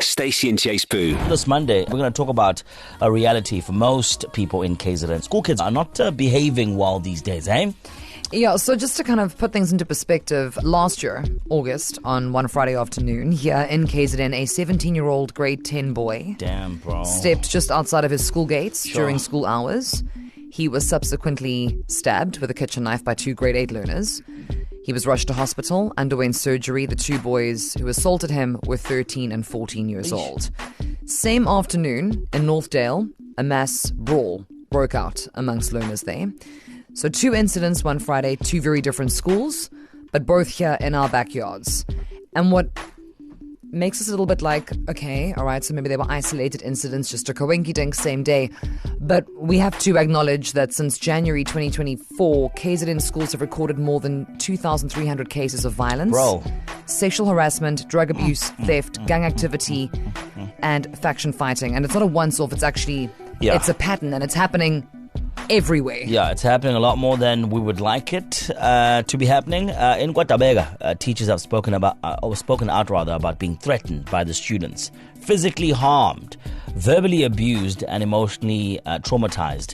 Stacey and J Sbu. This Monday, we're going to talk about a reality for most people in KZN. School kids are not behaving well these days, eh? Yeah, so just to kind of put things into perspective, last year, August, on one Friday afternoon, here in KZN, a 17-year-old grade 10 boy stepped just outside of his school gates during school hours. He was subsequently stabbed with a kitchen knife by two grade 8 learners. He was rushed to hospital, underwent surgery. The two boys who assaulted him were 13 and 14 years old. Same afternoon, in Northdale, a mass brawl broke out amongst learners there. So 2 incidents one Friday, 2 very different schools, but both here in our backyards. And what makes us a little bit like, okay, all right, so maybe they were isolated incidents, just a coinky-dink, same day. But we have to acknowledge that since January 2024, KZN schools have recorded more than 2,300 cases of violence, sexual harassment, drug abuse, theft, gang activity, and faction fighting. And it's not a once-off, it's actually, it's a pattern, and it's happening everywhere. Yeah, it's happening a lot more than we would like it to be happening. In KwaZulu-Natal, teachers have spoken out about being threatened by the students, physically harmed, verbally abused, and emotionally traumatized.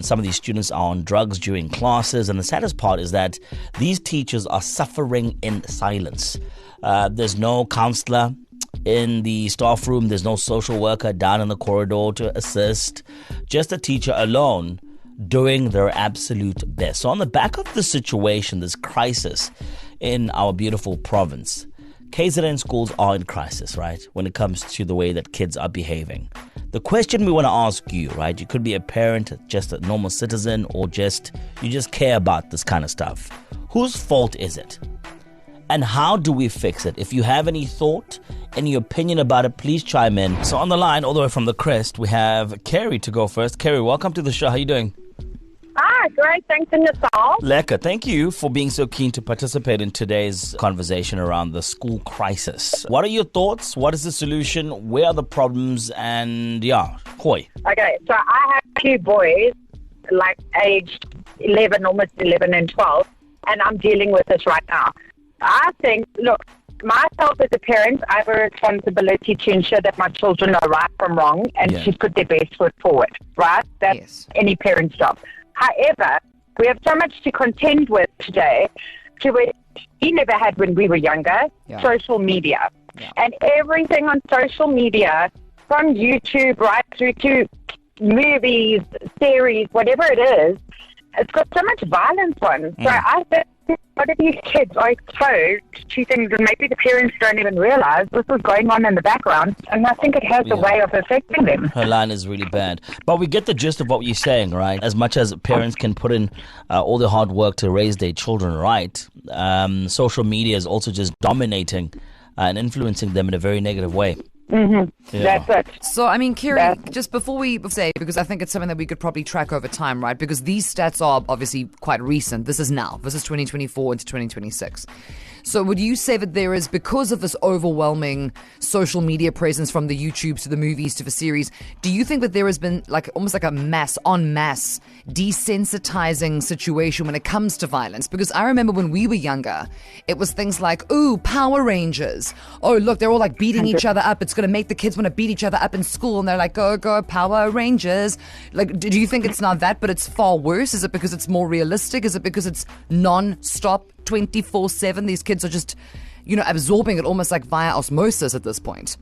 Some of these students are on drugs during classes, and the saddest part is that these teachers are suffering in silence. There's no counselor in the staff room, there's no social worker down in the corridor to assist, just a teacher alone doing their absolute best. So on the back of this situation, this crisis in our beautiful province, KZN schools are in crisis, right, when it comes to the way that kids are behaving. The question we want to ask you, right, you could be a parent, just a normal citizen, or you just care about this kind of stuff. Whose fault is it? And how do we fix it? If you have any thought, any opinion about it, please chime in. So on the line, all the way from the Crest, we have Carrie to go first. Carrie, welcome to the show. How are you doing? Great. Thanks, and yourself? Lekker. Thank you for being so keen to participate in today's conversation around the school crisis. What are your thoughts? What is the solution? Where are the problems? And hoi. Okay, so I have 2 boys, like aged 11, almost 11 and 12, and I'm dealing with this right now. I think, look, myself as a parent, I have a responsibility to ensure that my children know right from wrong and to put their best foot forward, right? That's any parent's job. However, we have so much to contend with today to which we never had when we were younger, social media. And everything on social media, from YouTube right through to movies, series, whatever it is, it's got so much violence on. So I think a lot of these kids are exposed to things that maybe the parents don't even realize this is going on in the background, and I think it has a way of affecting them. Her line is really bad. But we get the gist of what you're saying, right? As much as parents can put in all the hard work to raise their children right, social media is also just dominating and influencing them in a very negative way. That's it. So, I mean, Kiri, just before we say, because I think it's something that we could probably track over time, right? Because these stats are obviously quite recent. This is 2024 into 2026. So would you say that there is, because of this overwhelming social media presence, from the YouTubes to the movies to the series, do you think that there has been almost like a mass desensitizing situation when it comes to violence? Because I remember when we were younger, it was things like, ooh, Power Rangers. Oh, look, they're all like beating each other up. It's going to make the kids want to beat each other up in school. And they're like, go, Power Rangers. Like, do you think it's not that, but it's far worse? Is it because it's more realistic? Is it because it's non-stop 24/7? These kids are just, absorbing it almost like via osmosis at this point.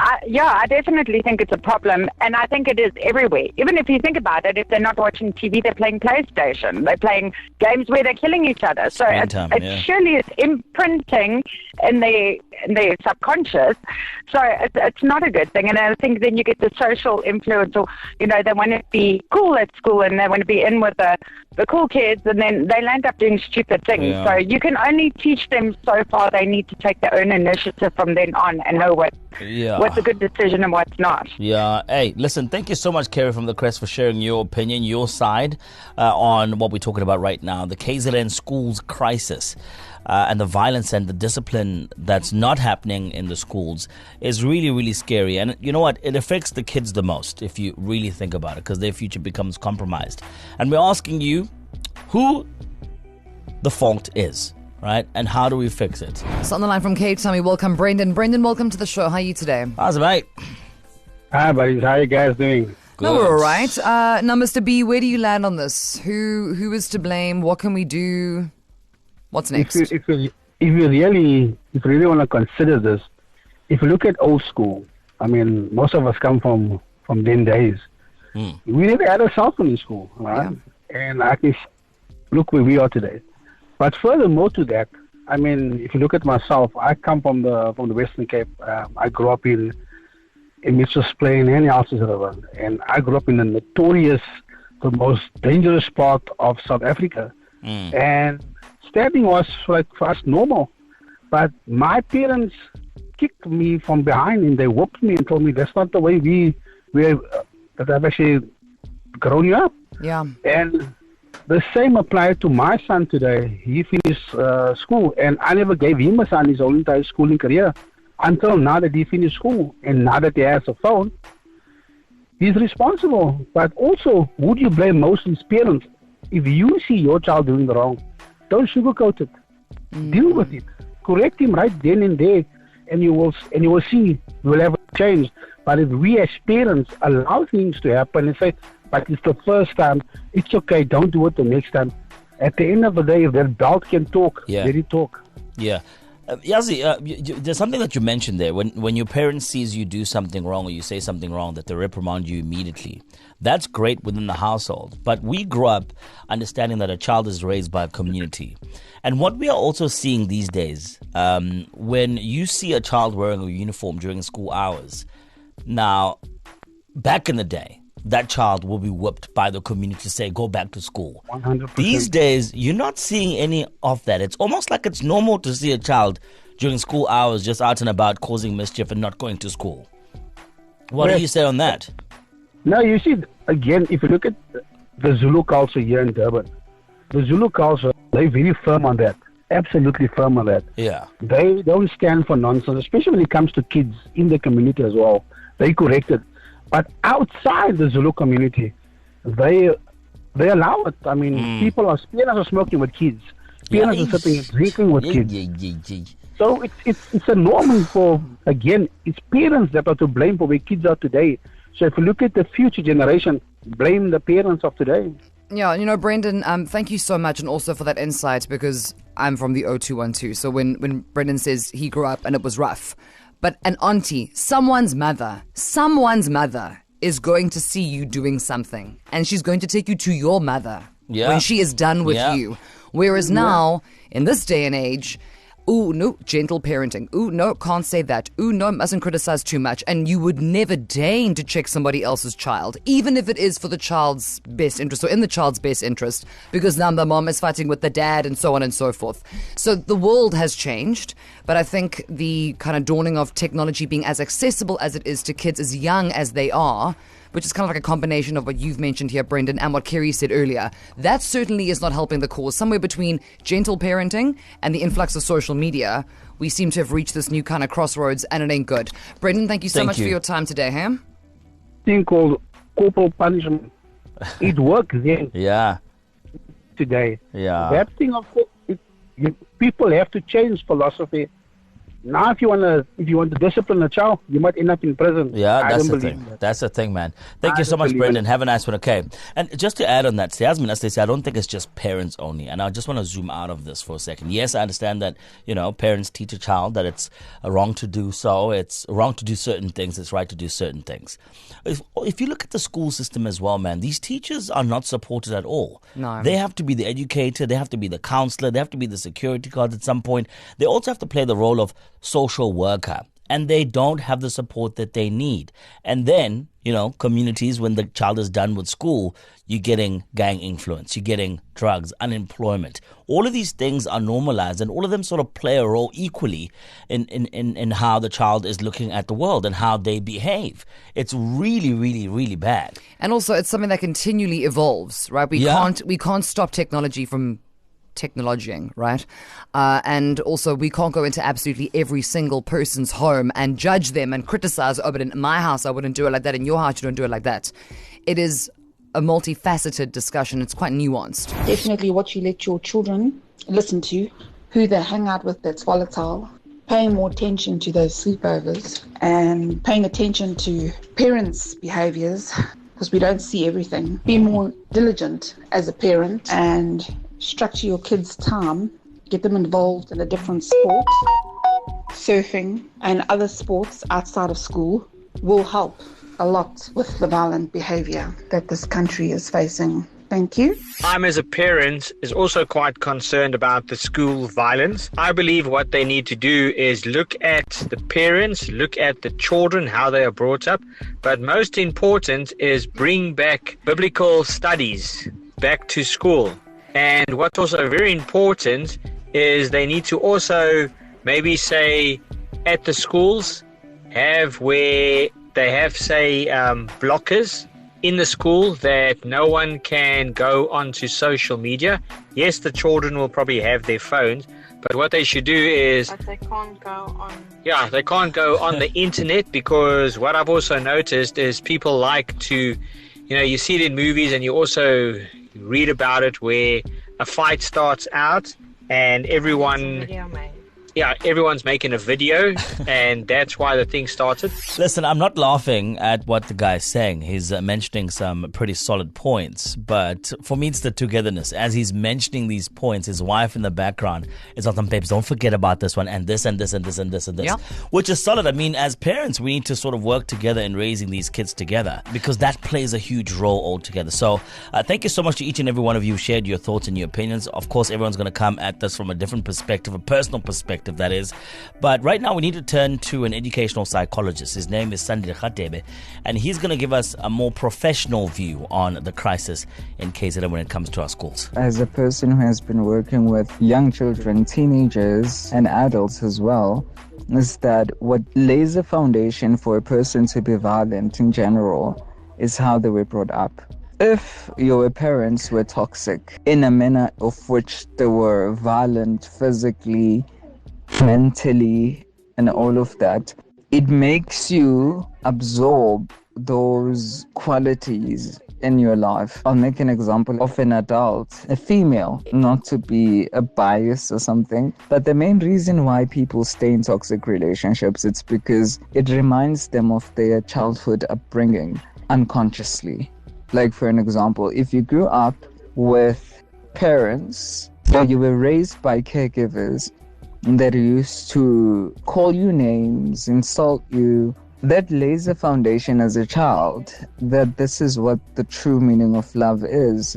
I definitely think it's a problem, and I think it is everywhere. Even if you think about it, if they're not watching TV, they're playing PlayStation. They're playing games where they're killing each other. So it surely is imprinting in their subconscious. So it's not a good thing. And I think then you get the social influence, or they want to be cool at school and they want to be in with the cool kids, and then they'll end up doing stupid things. So you can only teach them so far. They need to take their own initiative from then on and know what's a good decision and what's not. Yeah. Hey, listen, thank you so much, Kerry from the Crest, for sharing your opinion, your side on what we're talking about right now, the KZN schools crisis. And the violence and the discipline that's not happening in the schools is really, really scary. And you know what? It affects the kids the most if you really think about it, because their future becomes compromised. And we're asking you who the fault is. right? And how do we fix it? So on the line from Cape Town, we welcome Brendan. Brendan, welcome to the show. How are you today? How's it, mate? Hi, buddies. How are you guys doing? Good. No, we're all right. Now, Mr. B, where do you land on this? Who is to blame? What can we do? What's next? If you really want to consider this, if you look at old school, I mean, most of us come from then days. We never had a cell phone in school, right? Yeah. And I can look where we are today. But furthermore to that, I mean, if you look at myself, I come from the Western Cape. I grew up in Mitchell's Plain and Elsies River, and I grew up in the notorious, the most dangerous part of South Africa. And stabbing was like for us normal, but my parents kicked me from behind and they whooped me and told me that's not the way that I've actually grown you up. Yeah. And the same applied to my son today. He finished school, and I never gave him a son his whole entire schooling career until now that he finished school, and now that he has a phone, he's responsible. But also, would you blame most his parents? If you see your child doing the wrong, don't sugarcoat it. Deal with it. Correct him right then and there, and you will see you will have a change. But if we as parents allow things to happen and say, but it's the first time, it's okay, don't do it the next time. At the end of the day, if that belt can talk, let it talk. Yeah. Yazi, there's something that you mentioned there. When your parent sees you do something wrong or you say something wrong, that they reprimand you immediately. That's great within the household. But we grew up understanding that a child is raised by a community. And what we are also seeing these days, when you see a child wearing a uniform during school hours, now, back in the day, that child will be whipped by the community to say, go back to school. 100%. These days, you're not seeing any of that. It's almost like it's normal to see a child during school hours just out and about causing mischief and not going to school. What do you say on that? No, you see, again, if you look at the Zulu culture here in Durban, the Zulu culture, they're very firm on that. Absolutely firm on that. Yeah. They don't stand for nonsense, especially when it comes to kids in the community as well. They correct it. But outside the Zulu community, they allow it. I mean, parents are smoking with kids. Parents are sitting and drinking with kids. So it's a norm for, again, it's parents that are to blame for where kids are today. So if you look at the future generation, blame the parents of today. Yeah, Brendan, thank you so much, and also for that insight, because I'm from the 0212. So when Brendan says he grew up and it was rough, but an auntie, someone's mother is going to see you doing something, and she's going to take you to your mother when she is done with you. Whereas now, in this day and age, ooh, no, gentle parenting. Ooh, no, can't say that. Ooh, no, mustn't criticize too much. And you would never deign to check somebody else's child, even if it is for the child's best interest or in the child's best interest, because now the mom is fighting with the dad and so on and so forth. So the world has changed, but I think the kind of dawning of technology being as accessible as it is to kids as young as they are, which is kind of like a combination of what you've mentioned here, Brendan, and what Kerry said earlier. That certainly is not helping the cause. Somewhere between gentle parenting and the influx of social media, we seem to have reached this new kind of crossroads, and it ain't good. Brendan, thank you so much for your time today, Ham. Thing called corporal punishment. It works then. Today. Yeah. That thing of people have to change philosophy. Now, if you want to discipline a child, you might end up in prison. Yeah, that's the thing. That's the thing, man. Thank you so much, Brendan. Have a nice one, okay? And just to add on that, Stacey, I don't think it's just parents only. And I just want to zoom out of this for a second. Yes, I understand that, parents teach a child that it's wrong to do so. It's wrong to do certain things. It's right to do certain things. If you look at the school system as well, man, these teachers are not supported at all. No. They have to be the educator. They have to be the counselor. They have to be the security guard at some point. They also have to play the role of social worker, and they don't have the support that they need. And then, communities, when the child is done with school, you're getting gang influence, you're getting drugs, unemployment. All of these things are normalized, and all of them sort of play a role equally in how the child is looking at the world and how they behave. It's really, really, really bad. And also, it's something that continually evolves, right? We can't stop technology from technologying, right? And also, we can't go into absolutely every single person's home and judge them and criticize, but in my house, I wouldn't do it like that. In your house, you don't do it like that. It is a multifaceted discussion. It's quite nuanced. Definitely what you let your children listen to who they hang out with that's volatile, paying more attention to those sleepovers, and paying attention to parents' behaviors, because we don't see everything. Be more diligent as a parent and structure your kids' time. Get them involved in a different sport. Surfing and other sports outside of school will help a lot with the violent behavior that this country is facing. Thank you. I'm, as a parent, is also quite concerned about the school violence. I believe what they need to do is look at the parents, look at the children, how they are brought up. But most important is bring back biblical studies back to school. And what's also very important is they need to also maybe say at the schools have where they have, say, blockers in the school that no one can go onto social media. Yes, the children will probably have their phones, but what they should do is... But they can't go on... Yeah, they can't go on the internet, because what I've also noticed is people like to... you see it in movies, and you also read about it where a fight starts out and everyone... Yeah, everyone's making a video, and that's why the thing started. Listen, I'm not laughing at what the guy's saying. He's mentioning some pretty solid points, but for me, it's the togetherness. As he's mentioning these points, his wife in the background is like, babes, don't forget about this one, and this, and this, and this, and this, and this, Yeah. which is solid. I mean, as parents, we need to sort of work together in raising these kids together, because that plays a huge role altogether. So thank you so much to each and every one of you who shared your thoughts and your opinions. Of course, everyone's going to come at this from a different perspective, a personal perspective, that is. But right now we need to turn to an educational psychologist. His name is Sandile Radebe, and he's going to give us a more professional view on the crisis in KZN when it comes to our schools. As a person who has been working with young children, teenagers and adults as well, is that what lays a foundation for a person to be violent in general is how they were brought up. If your parents were toxic in a manner of which they were violent physically, mentally, and all of that, it makes you absorb those qualities in your life. I'll make an example of an adult, a female, not to be a bias or something, but the main reason why people stay in toxic relationships, it's because it reminds them of their childhood upbringing unconsciously. Like, for an example, if you grew up with parents or you were raised by caregivers that used to call you names, insult you, that lays a foundation as a child that this is what the true meaning of love is.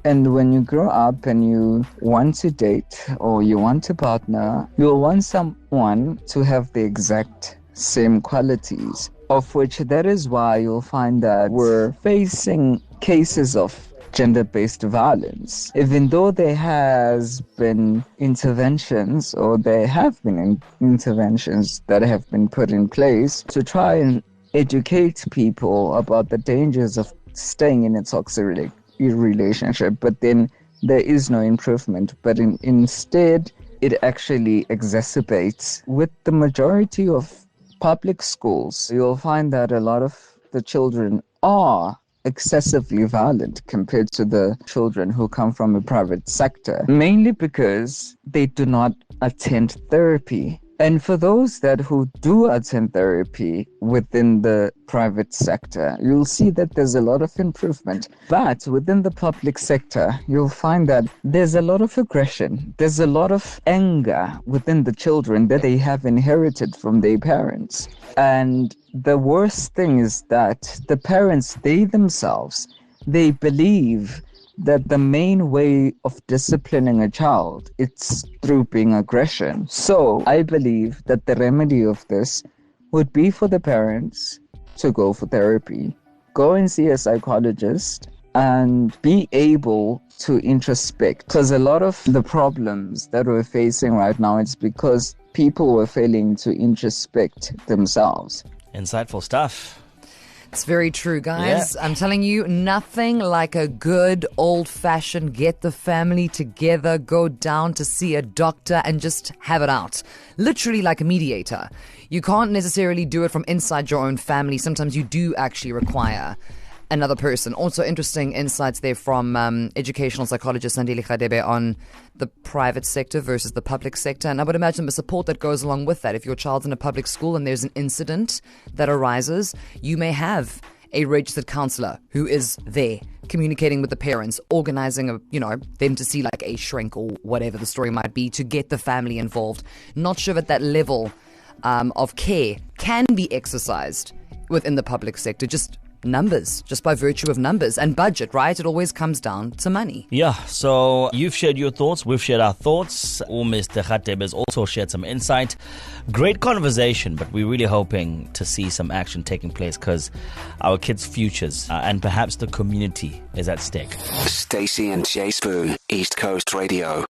And when you grow up and you want to date or you want to partner, you'll want someone to have the exact same qualities, of which that is why you'll find that we're facing cases of gender-based violence. Even though there has been interventions, or there have been interventions that have been put in place to try and educate people about the dangers of staying in a toxic relationship, but then there is no improvement. But instead, it actually exacerbates. With the majority of public schools, you'll find that a lot of the children are excessively violent compared to the children who come from a private sector, mainly because they do not attend therapy. And for those who do attend therapy within the private sector, you'll see that there's a lot of improvement. But within the public sector, you'll find that there's a lot of aggression. There's a lot of anger within the children that they have inherited from their parents. And the worst thing is that the parents, they themselves, they believe that the main way of disciplining a child, it's through being aggression. So I believe that the remedy of this would be for the parents to go for therapy, go and see a psychologist, and be able to introspect. Because a lot of the problems that we're facing right now, it's because people were failing to introspect themselves. Insightful stuff. It's very true, guys. Yeah. I'm telling you, nothing like a good old-fashioned get the family together, go down to see a doctor and just have it out. Literally like a mediator. You can't necessarily do it from inside your own family. Sometimes you do actually require another person. Also interesting insights there from educational psychologist Sandile Radebe on the private sector versus the public sector. And I would imagine the support that goes along with that. If your child's in a public school and there's an incident that arises, you may have a registered counsellor who is there communicating with the parents, organizing them to see like a shrink or whatever the story might be to get the family involved. Not sure that that level of care can be exercised within the public sector. Just by virtue of numbers and budget, right? It always comes down to money. Yeah, so you've shared your thoughts, we've shared our thoughts. Mr. Radebe has also shared some insight. Great conversation, but we're really hoping to see some action taking place because our kids' futures and perhaps the community is at stake. Stacey and J Sbu, East Coast Radio.